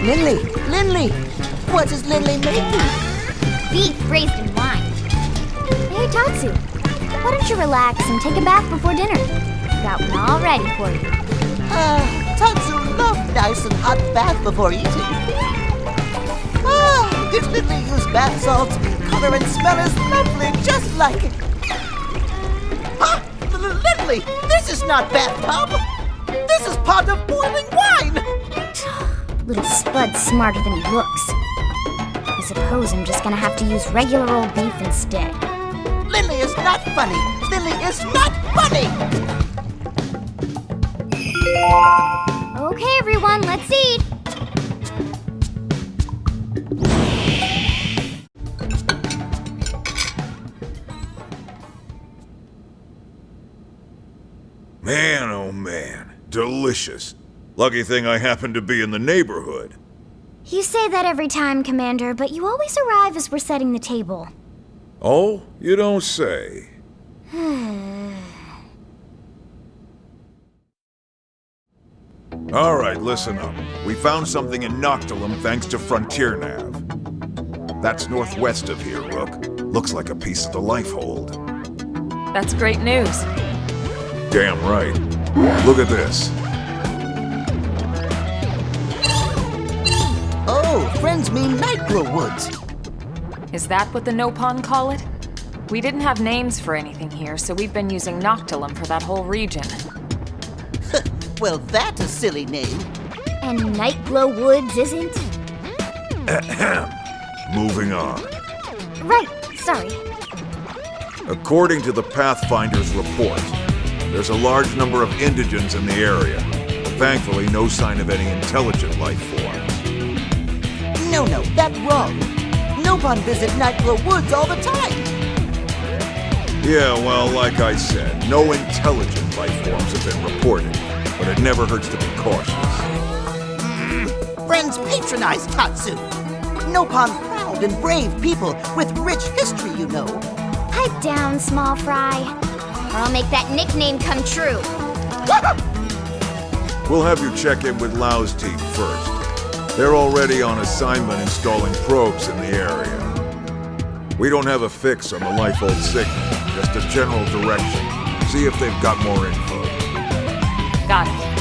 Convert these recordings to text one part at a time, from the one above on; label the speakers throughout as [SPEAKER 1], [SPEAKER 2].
[SPEAKER 1] Linley! What is Linley making?
[SPEAKER 2] Beef raised in wine. Hey, Tatsu, why don't you relax and take a bath before dinner? Got one all ready for you.
[SPEAKER 1] Tatsu loved nice and hot bath before eating. Did Linley use bath salts? Color and smell is lovely, just like it. Linley, this is not bathtub. This is pot of boiling wine.
[SPEAKER 2] Little Spud's smarter than he looks. I suppose I'm just gonna have to use regular old beef instead.
[SPEAKER 1] Linley is not funny. Linley is not funny.
[SPEAKER 2] Okay, everyone, let's eat.
[SPEAKER 3] Man, oh man. Delicious. Lucky thing I happen to be in the neighborhood.
[SPEAKER 2] You say that every time, Commander, but you always arrive as we're setting the table.
[SPEAKER 3] Oh, you don't say. All right, listen up. We found something in Noctilum thanks to Frontier Nav. That's northwest of here, Rook. Looks like a piece of the Lifehold.
[SPEAKER 4] That's great news.
[SPEAKER 3] Damn right. Look at this.
[SPEAKER 1] Oh, friends mean Nightglow Woods.
[SPEAKER 4] Is that what the Nopon call it? We didn't have names for anything here, so we've been using Noctilum for that whole region.
[SPEAKER 1] Well, that's a silly name.
[SPEAKER 2] And Nightglow Woods isn't?
[SPEAKER 3] Moving on.
[SPEAKER 2] Right, sorry.
[SPEAKER 3] According to the Pathfinder's report, there's a large number of indigents in the area. Thankfully, no sign of any intelligent life form.
[SPEAKER 1] No, that's wrong. Nopon visit Nightglow Woods all the time.
[SPEAKER 3] Yeah, well, like I said, no intelligent life forms have been reported, but it never hurts to be cautious.
[SPEAKER 1] Friends patronize Tatsu. Nopon proud and brave people with rich history, you know.
[SPEAKER 2] Pipe down, small fry, or I'll make that nickname come true.
[SPEAKER 3] We'll have you check in with Lau's team first. They're already on assignment installing probes in the area. We don't have a fix on the Lifehold signal, just a general direction. See if they've got more info.
[SPEAKER 4] Got it.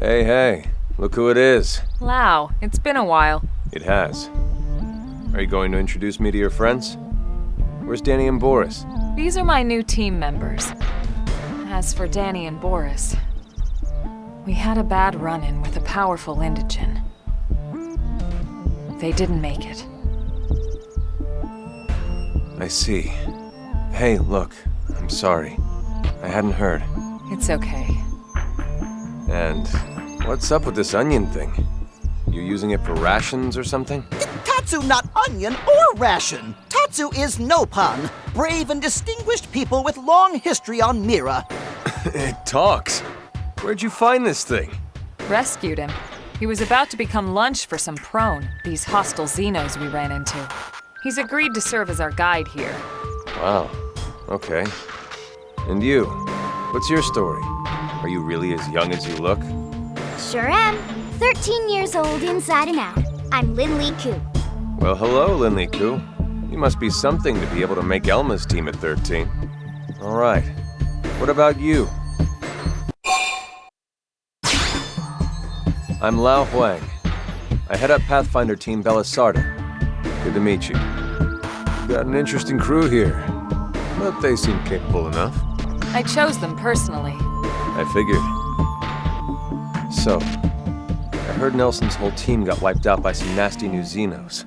[SPEAKER 5] Hey, look who it is.
[SPEAKER 4] Lau, it's been a while.
[SPEAKER 5] It has. Are you going to introduce me to your friends? Where's Danny and Boris?
[SPEAKER 4] These are my new team members. As for Danny and Boris, we had a bad run-in with a powerful indigen. They didn't make it.
[SPEAKER 5] I see. Hey, look, I'm sorry. I hadn't heard.
[SPEAKER 4] It's okay.
[SPEAKER 5] And what's up with this onion thing? You using it for rations or something?
[SPEAKER 1] Tatsu not onion or ration. Tatsu is Nopon, brave and distinguished people with long history on Mira.
[SPEAKER 5] It talks. Where'd you find this thing?
[SPEAKER 4] Rescued him. He was about to become lunch for some prone, these hostile Xenos we ran into. He's agreed to serve as our guide here.
[SPEAKER 5] Wow, okay. And you? What's your story? Are you really as young as you look?
[SPEAKER 2] Sure am. 13 years old inside and out. I'm Linley Koo.
[SPEAKER 5] Well, hello, Linley Koo. You must be something to be able to make Elma's team at 13. All right. What about you? I'm Lao Huang. I head up Pathfinder Team Belisarda. Good to meet you. got an interesting crew here. But they seem capable enough.
[SPEAKER 4] I chose them personally.
[SPEAKER 5] I figured. So, I heard Nelson's whole team got wiped out by some nasty new Xenos.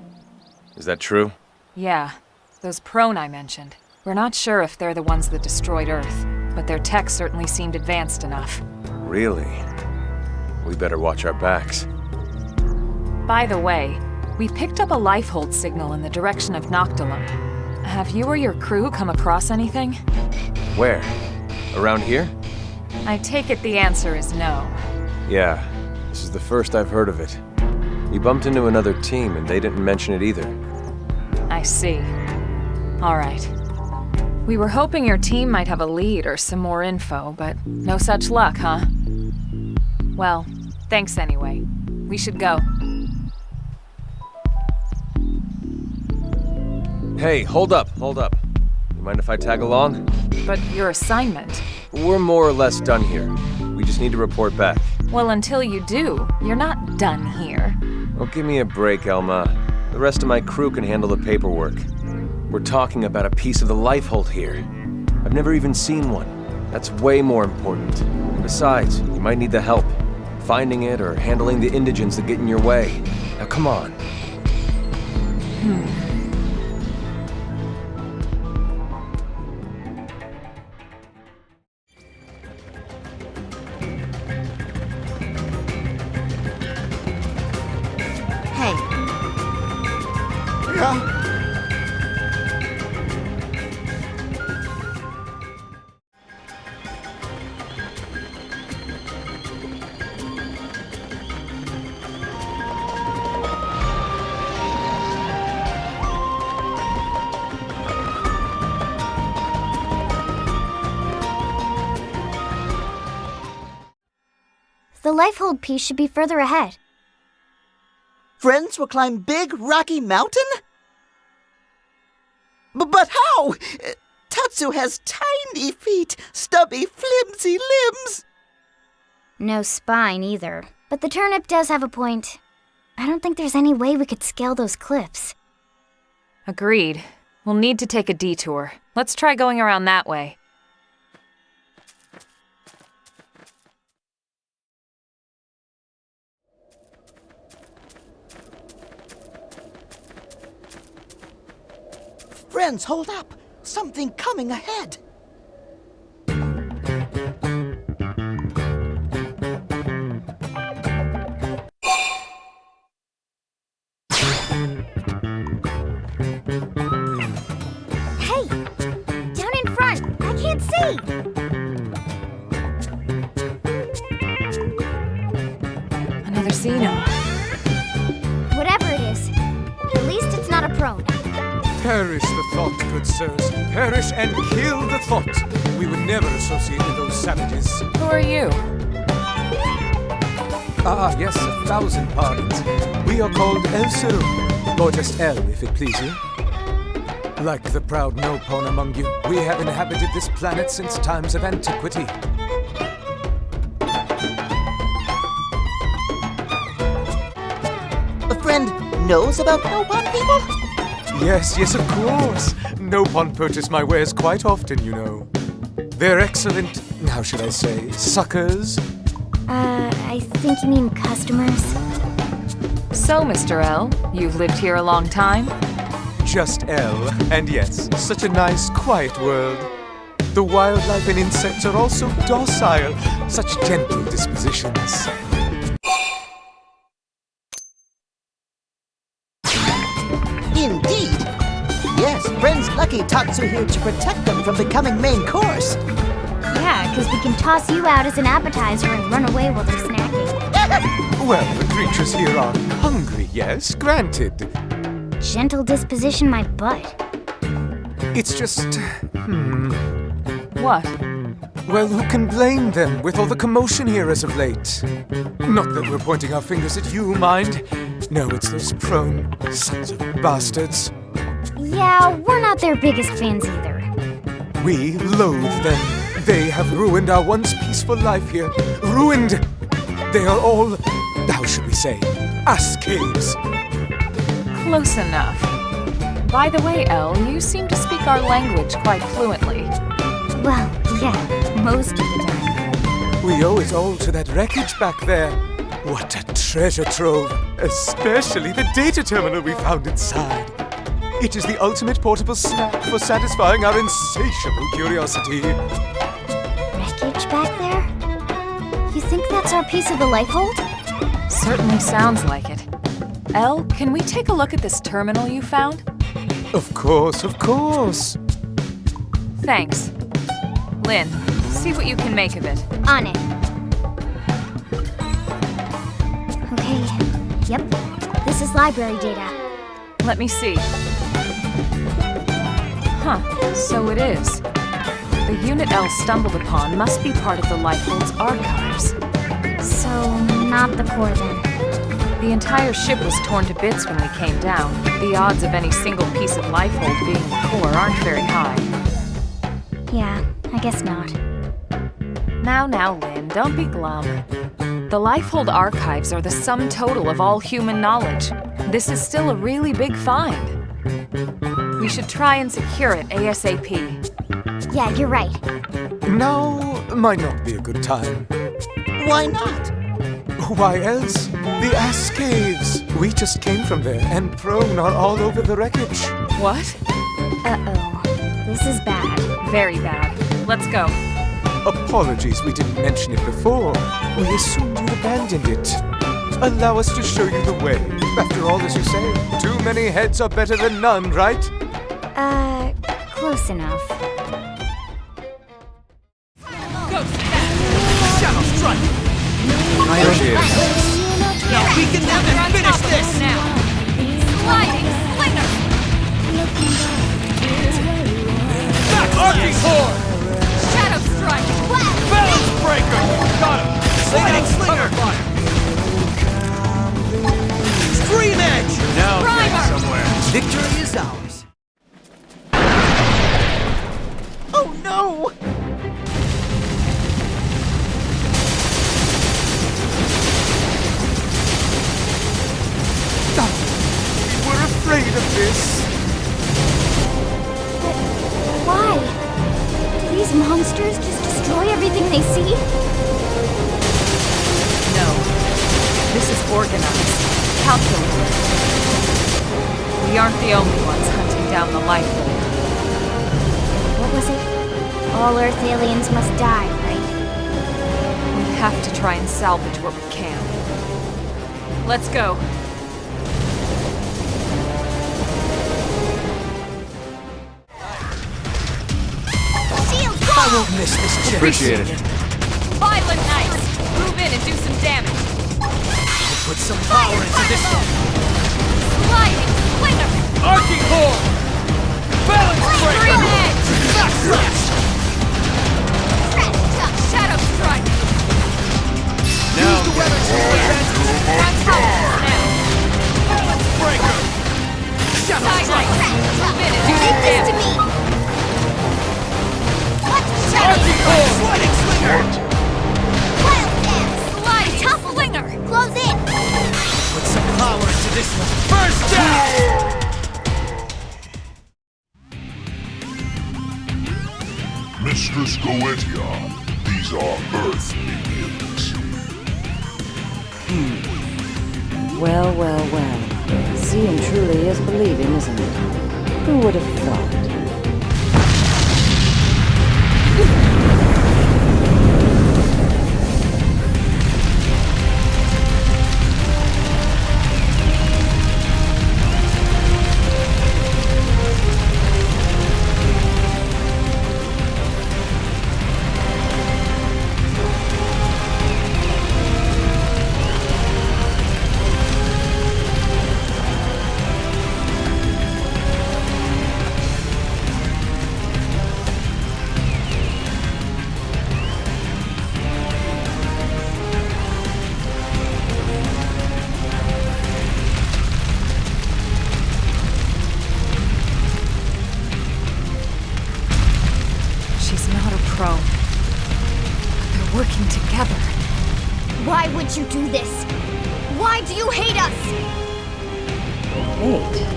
[SPEAKER 5] Is that true?
[SPEAKER 4] Yeah, those prone I mentioned. We're not sure if they're the ones that destroyed Earth, but their tech certainly seemed advanced enough.
[SPEAKER 5] Really? We better watch our backs.
[SPEAKER 4] By the way, we picked up a lifehold signal in the direction of Noctilum. Have you or your crew come across anything?
[SPEAKER 5] Where? Around here?
[SPEAKER 4] I take it the answer is no.
[SPEAKER 5] Yeah, this is the first I've heard of it. We bumped into another team and they didn't mention it either.
[SPEAKER 4] I see. All right. We were hoping your team might have a lead or some more info, but no such luck, huh? Well, thanks anyway. We should go.
[SPEAKER 5] Hey, hold up. You mind if I tag along?
[SPEAKER 4] But your assignment?
[SPEAKER 5] We're more or less done here. We just need to report back.
[SPEAKER 4] Well, until you do, you're not done here.
[SPEAKER 5] Oh, give me a break, Elma. The rest of my crew can handle the paperwork. We're talking about a piece of the lifehold here. I've never even seen one. That's way more important. And besides, you might need the help. Finding it or handling the indigents that get in your way. Now come on.
[SPEAKER 1] Hey. Yeah?
[SPEAKER 2] The lifehold piece should be further ahead.
[SPEAKER 1] Friends will climb Big Rocky Mountain? But how? Tatsu has tiny feet, stubby, flimsy limbs.
[SPEAKER 2] No spine either. But the turnip does have a point. I don't think there's any way we could scale those cliffs.
[SPEAKER 4] Agreed. We'll need to take a detour. Let's try going around that way.
[SPEAKER 1] Friends, hold up. Something coming ahead.
[SPEAKER 2] Hey! Down in front! I can't see!
[SPEAKER 4] Another Xeno.
[SPEAKER 2] Whatever it is, at least it's not a prone.
[SPEAKER 6] Perish the thought, good sirs. Perish and kill the thought. We would never associate with those savages.
[SPEAKER 4] Who are you?
[SPEAKER 6] Ah, yes, 1,000 pardons. We are called El Siru, or just El, if it please you. Like the proud Nopon among you, we have inhabited this planet since times of antiquity.
[SPEAKER 1] A friend knows about Nopon people?
[SPEAKER 6] Yes, of course. Nopon purchase my wares quite often, you know. They're excellent, how should I say, suckers?
[SPEAKER 2] I think you mean customers.
[SPEAKER 4] So, Mr. L, you've lived here a long time?
[SPEAKER 6] Just L, and yes, such a nice, quiet world. The wildlife and insects are also docile, such gentle dispositions.
[SPEAKER 1] Indeed. Yes, friends lucky Tatsu here to protect them from becoming main course.
[SPEAKER 2] Yeah, because we can toss you out as an appetizer and run away while they're snacking.
[SPEAKER 6] Well, the creatures here are hungry, yes, granted.
[SPEAKER 2] Gentle disposition my butt.
[SPEAKER 6] It's just,
[SPEAKER 4] What?
[SPEAKER 6] well, who can blame them with all the commotion here as of late? Not that we're pointing our fingers at you, mind. No, it's those prone sons of bastards.
[SPEAKER 2] Yeah, we're not their biggest fans either.
[SPEAKER 6] We loathe them. They have ruined our once peaceful life here. Ruined! They are all, how should we say, ass caves.
[SPEAKER 4] Close enough. By the way, Elle, you seem to speak our language quite fluently.
[SPEAKER 2] Well, yeah, most of the time.
[SPEAKER 6] We owe it all to that wreckage back there. What a treasure trove, especially the data terminal we found inside. It is the ultimate portable snack for satisfying our insatiable curiosity.
[SPEAKER 2] Wreckage back there? You think that's our piece of the life hold?
[SPEAKER 4] Certainly sounds like it. Elle, can we take a look at this terminal you found?
[SPEAKER 6] Of course, of course.
[SPEAKER 4] Thanks. Lynn, see what you can make of it.
[SPEAKER 2] On it. Okay, yep. This is library data.
[SPEAKER 4] Let me see. Huh, so it is. The unit Elle stumbled upon must be part of the Lifehold's archives.
[SPEAKER 2] So, not the core then.
[SPEAKER 4] The entire ship was torn to bits when we came down. The odds of any single piece of Lifehold being the core aren't very high.
[SPEAKER 2] Yeah, I guess not.
[SPEAKER 4] Now, Lynn, don't be glum. The Lifehold archives are the sum total of all human knowledge. This is still a really big find. We should try and secure it ASAP.
[SPEAKER 2] Yeah, you're right.
[SPEAKER 6] Now might not be a good time.
[SPEAKER 1] Why not?
[SPEAKER 6] Why else? The ass caves. We just came from there, and prone are all over the wreckage.
[SPEAKER 4] What?
[SPEAKER 2] Uh-oh. This is bad.
[SPEAKER 4] Very bad. Let's go.
[SPEAKER 6] Apologies we didn't mention it before. We assumed you'd abandoned it. Allow us to show you the way. After all, as you say, too many heads are better than none, right?
[SPEAKER 2] Close enough.
[SPEAKER 1] Shadow Strike!
[SPEAKER 5] Appreciate it.
[SPEAKER 1] Now we can never finish this!
[SPEAKER 4] Now. Sliding slinger!
[SPEAKER 1] Back Arctic Horde!
[SPEAKER 4] Shadow strike!
[SPEAKER 1] Balance Breaker! Got him! Sliding Slinger! Stream Edge!
[SPEAKER 5] Now,
[SPEAKER 4] Primer!
[SPEAKER 5] somewhere.
[SPEAKER 1] Victory is ours. Oh no!
[SPEAKER 6] We were afraid of this.
[SPEAKER 2] But why? Do these monsters just destroy everything they see?
[SPEAKER 4] No. This is organized, calculated. We aren't the only ones hunting down the Lifehold.
[SPEAKER 2] What was it? All Earth aliens must die, right?
[SPEAKER 4] We have to try and salvage what we can. Let's go.
[SPEAKER 6] I won't miss this chance.
[SPEAKER 5] Appreciate it.
[SPEAKER 4] Violent Knights! Move in and do some damage.
[SPEAKER 1] Put some power into this one.
[SPEAKER 4] Sliding slinger!
[SPEAKER 1] Arctic Horde! Balance
[SPEAKER 4] Extreme edge!
[SPEAKER 1] Backslash!
[SPEAKER 4] Shadow strike!
[SPEAKER 5] Now,
[SPEAKER 1] The weather
[SPEAKER 4] That's how now.
[SPEAKER 1] Balance Breaker! Shadow
[SPEAKER 4] Side
[SPEAKER 1] Strike!
[SPEAKER 4] Move in and do some damage.
[SPEAKER 1] Arctic Horde! Sliding Slinger!
[SPEAKER 4] Sliding slinger!
[SPEAKER 2] Close in!
[SPEAKER 1] Put some power into this one. First down!
[SPEAKER 7] Mistress Goetia, these are Earth minions.
[SPEAKER 8] Well, well, well. Seeing truly is believing, isn't it? Who would have thought?
[SPEAKER 4] She's not a pro. They're working together.
[SPEAKER 2] Why would you do this? Why do you hate us?
[SPEAKER 8] Hate?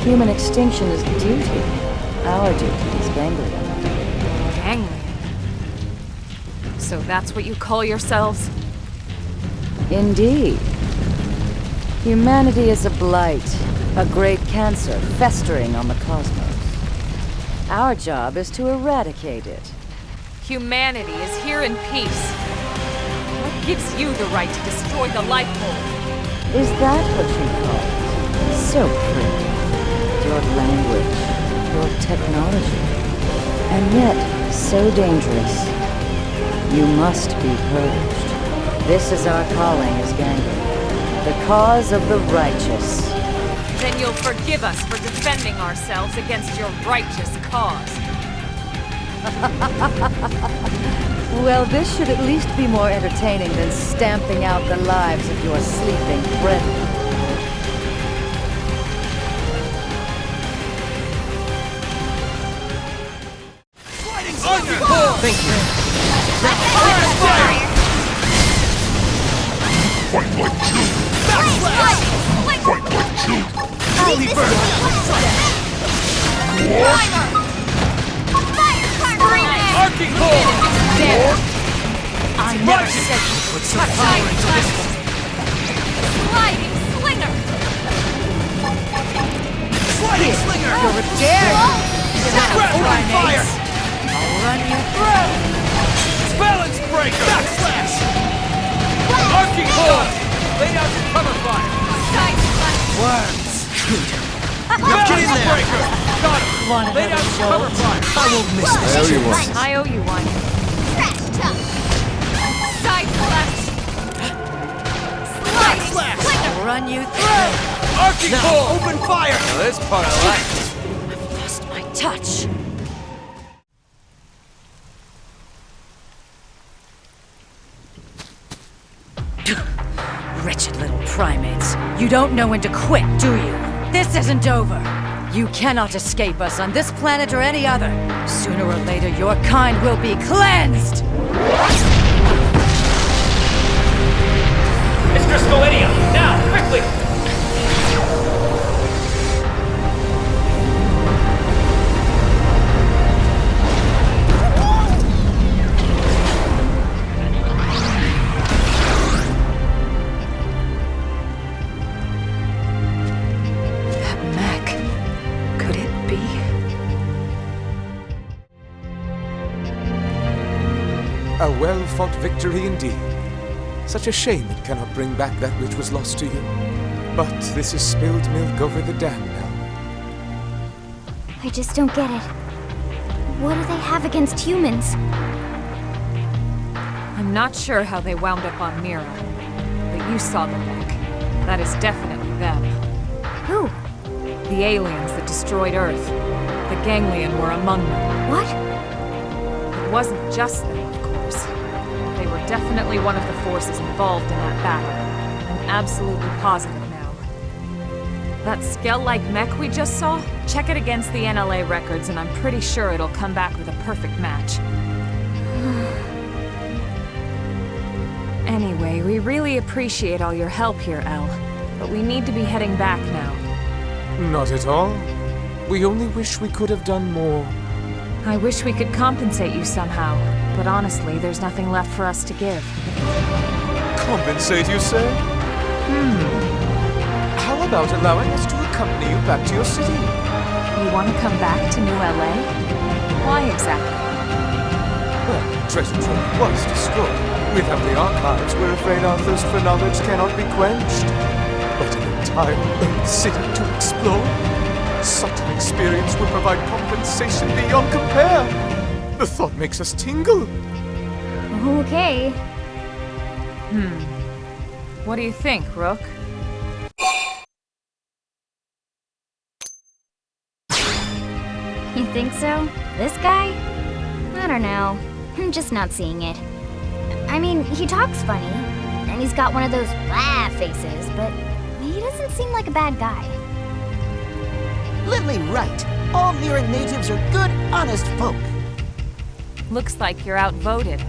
[SPEAKER 8] Human extinction is duty. Our duty is Ganglion.
[SPEAKER 4] Ganglion? So that's what you call yourselves?
[SPEAKER 8] Indeed. Humanity is a blight, a great cancer festering on the cosmos. Our job is to eradicate it.
[SPEAKER 4] Humanity is here in peace. What gives you the right to destroy the life form?
[SPEAKER 8] Is that what you call it? So pretty. Your language, your technology, and yet so dangerous. You must be purged. This is our calling as Ganglion, the cause of the righteous.
[SPEAKER 4] Then you'll forgive us for defending ourselves against your righteous cause.
[SPEAKER 8] Well, this should at least be more entertaining than stamping out the lives of your sleeping brethren.
[SPEAKER 6] Thank you.
[SPEAKER 7] Fight like children. Fight like children.
[SPEAKER 2] Holy burn!
[SPEAKER 6] Arcing hold!
[SPEAKER 4] I never said you
[SPEAKER 6] Put some power into this one.
[SPEAKER 4] sliding slinger!
[SPEAKER 6] Sliding slinger!
[SPEAKER 8] You're a dare!
[SPEAKER 6] Open fire!
[SPEAKER 8] I'll run you through!
[SPEAKER 6] Balance breaker! Backslash! Arcing hold! Lay down your cover fire!
[SPEAKER 4] Side slash!
[SPEAKER 6] Worms! Balance breaker! Got him! Lay down your cover fire!
[SPEAKER 3] I owe you one.
[SPEAKER 4] I owe you one. Side slash!
[SPEAKER 6] Backslash!
[SPEAKER 8] I'll run you through!
[SPEAKER 6] Arcing hold! Open fire! Now this part I like.
[SPEAKER 8] Lost my touch! Wretched little primates. You don't know when to quit, do you? This isn't over. You cannot escape us on this planet or any other. Sooner or later, your kind will be cleansed!
[SPEAKER 9] Mr. Skoetia, now, quickly!
[SPEAKER 6] A well-fought victory indeed. Such a shame it cannot bring back that which was lost to you. But this is spilled milk over the dam now.
[SPEAKER 2] I just don't get it. What do they have against humans?
[SPEAKER 4] I'm not sure how they wound up on Mira, but you saw the mech. That is definitely them.
[SPEAKER 2] Who?
[SPEAKER 4] The aliens that destroyed Earth. The Ganglion were among them.
[SPEAKER 2] What?
[SPEAKER 4] It wasn't just them, of course. They were definitely one of the forces involved in that battle. I'm absolutely positive now. That Skell-like mech we just saw? Check it against the NLA records and I'm pretty sure it'll come back with a perfect match. Anyway, we really appreciate all your help here, El. But we need to be heading back now.
[SPEAKER 6] Not at all. We only wish we could have done more.
[SPEAKER 4] I wish we could compensate you somehow, but honestly, there's nothing left for us to give.
[SPEAKER 6] Compensate, you say? How about allowing us to accompany you back to your city?
[SPEAKER 4] You want to come back to New LA? Why exactly?
[SPEAKER 6] Well, treasure trove was destroyed. Without the archives, we're afraid our thirst for knowledge cannot be quenched. But an entire Earth city to explore? Such an experience would provide compensation beyond compare. The thought makes us tingle.
[SPEAKER 2] Okay.
[SPEAKER 4] What do you think, Rook?
[SPEAKER 2] You think so? This guy? I don't know. I'm just not seeing it. I mean, he talks funny, and he's got one of those blah faces, but he doesn't seem like a bad guy.
[SPEAKER 1] Literally right. All Mira natives are good, honest folk.
[SPEAKER 4] Looks like you're outvoted.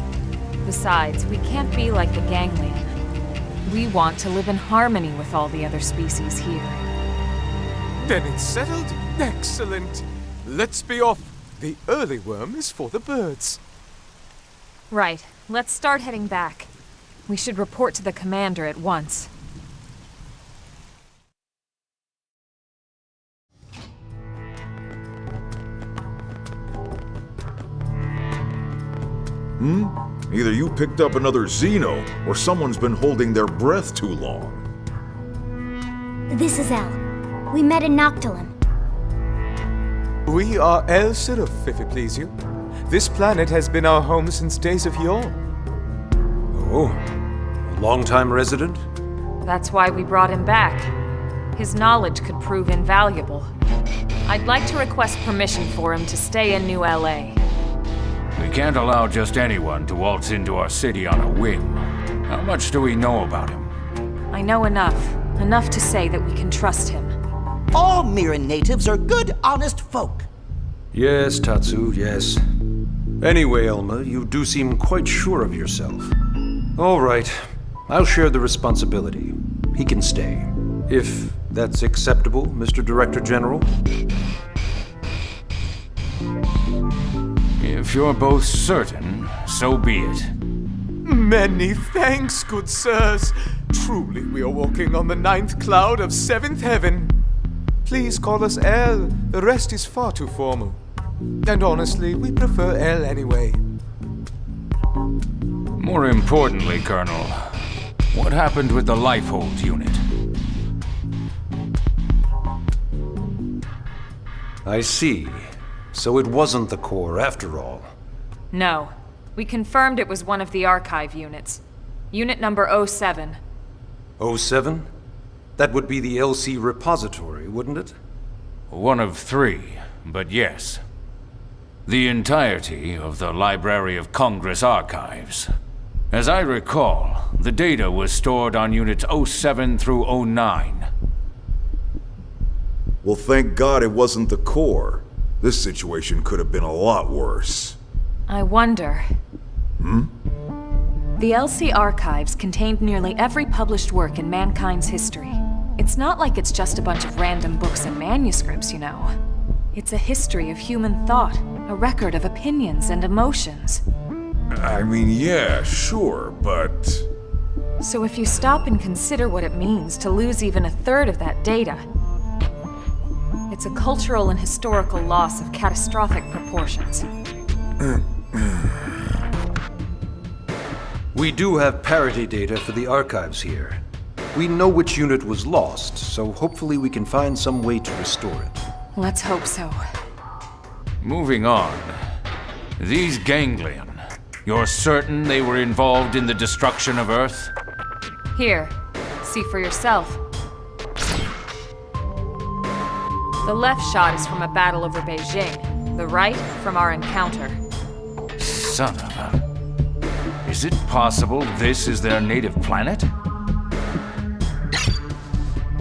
[SPEAKER 4] Besides, we can't be like the Ganglion. We want to live in harmony with all the other species here.
[SPEAKER 6] Then it's settled. Excellent. Let's be off. The early worm is for the birds.
[SPEAKER 4] Right. Let's start heading back. We should report to the commander at once.
[SPEAKER 3] Either you picked up another Xeno, or someone's been holding their breath too long.
[SPEAKER 2] This is El. We met in Noctilum.
[SPEAKER 6] We are El Siruf, if it please you. This planet has been our home since days of yore.
[SPEAKER 10] Oh, a long-time resident?
[SPEAKER 4] That's why we brought him back. His knowledge could prove invaluable. I'd like to request permission for him to stay in New LA.
[SPEAKER 7] We can't allow just anyone to waltz into our city on a whim. How much do we know about him?
[SPEAKER 4] I know enough. Enough to say that we can trust him.
[SPEAKER 1] All Mirren natives are good, honest folk.
[SPEAKER 10] Yes, Tatsu, yes. Anyway, Elma, you do seem quite sure of yourself. All right, I'll share the responsibility. He can stay. If that's acceptable, Mr. Director General?
[SPEAKER 7] If you're both certain, so be it.
[SPEAKER 6] Many thanks, good sirs. Truly, we are walking on the 9th cloud of 7th heaven. Please call us El. The rest is far too formal. And honestly, we prefer El anyway.
[SPEAKER 7] More importantly, Colonel, what happened with the Lifehold unit?
[SPEAKER 10] I see. So it wasn't the core after all.
[SPEAKER 4] No. We confirmed it was one of the archive units. Unit number 07.
[SPEAKER 10] 07? That would be the LC repository, wouldn't it?
[SPEAKER 7] One of 3, but yes. The entirety of the Library of Congress archives. As I recall, the data was stored on units 07 through 09.
[SPEAKER 3] Well, thank God it wasn't the core. This situation could have been a lot worse.
[SPEAKER 4] I wonder... The LC archives contained nearly every published work in mankind's history. It's not like it's just a bunch of random books and manuscripts, you know. It's a history of human thought, a record of opinions and emotions.
[SPEAKER 3] I mean, yeah, sure, but...
[SPEAKER 4] So if you stop and consider what it means to lose even a third of that data, it's a cultural and historical loss of catastrophic proportions.
[SPEAKER 10] We do have parity data for the archives here. We know which unit was lost, so hopefully we can find some way to restore it.
[SPEAKER 4] Let's hope so.
[SPEAKER 7] Moving on. These Ganglion. You're certain they were involved in the destruction of Earth?
[SPEAKER 4] Here, see for yourself. The left shot is from a battle over Beijing, the right from our encounter.
[SPEAKER 7] Son of a... Is it possible this is their native planet?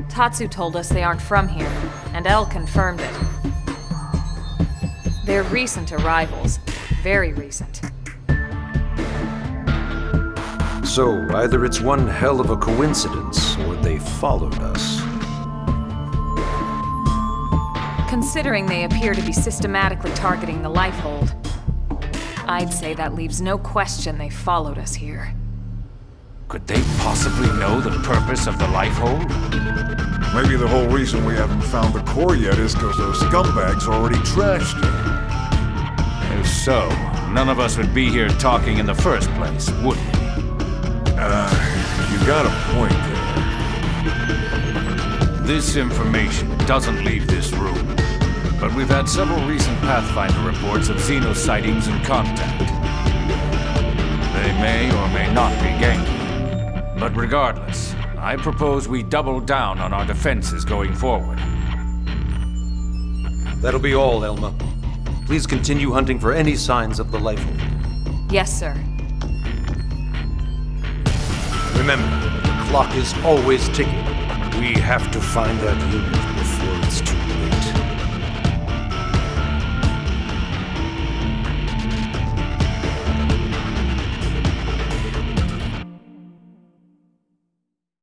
[SPEAKER 4] Tatsu told us they aren't from here, and El confirmed it. They're recent arrivals. Very recent.
[SPEAKER 10] So, either it's one hell of a coincidence, or they followed us.
[SPEAKER 4] Considering they appear to be systematically targeting the Lifehold, I'd say that leaves no question they followed us here.
[SPEAKER 7] Could they possibly know the purpose of the Lifehold?
[SPEAKER 3] Maybe the whole reason we haven't found the core yet is because those scumbags already trashed it.
[SPEAKER 7] If so, none of us would be here talking in the first place, would we?
[SPEAKER 3] You got a point there.
[SPEAKER 7] This information doesn't leave this room, but we've had several recent Pathfinder reports of Xeno sightings and contact. They may or may not be Ganglion. But regardless, I propose we double down on our defenses going forward.
[SPEAKER 10] That'll be all, Elma. Please continue hunting for any signs of the Lifehold.
[SPEAKER 4] Yes, sir.
[SPEAKER 10] Remember, the clock is always ticking. We have to find that unit before it's too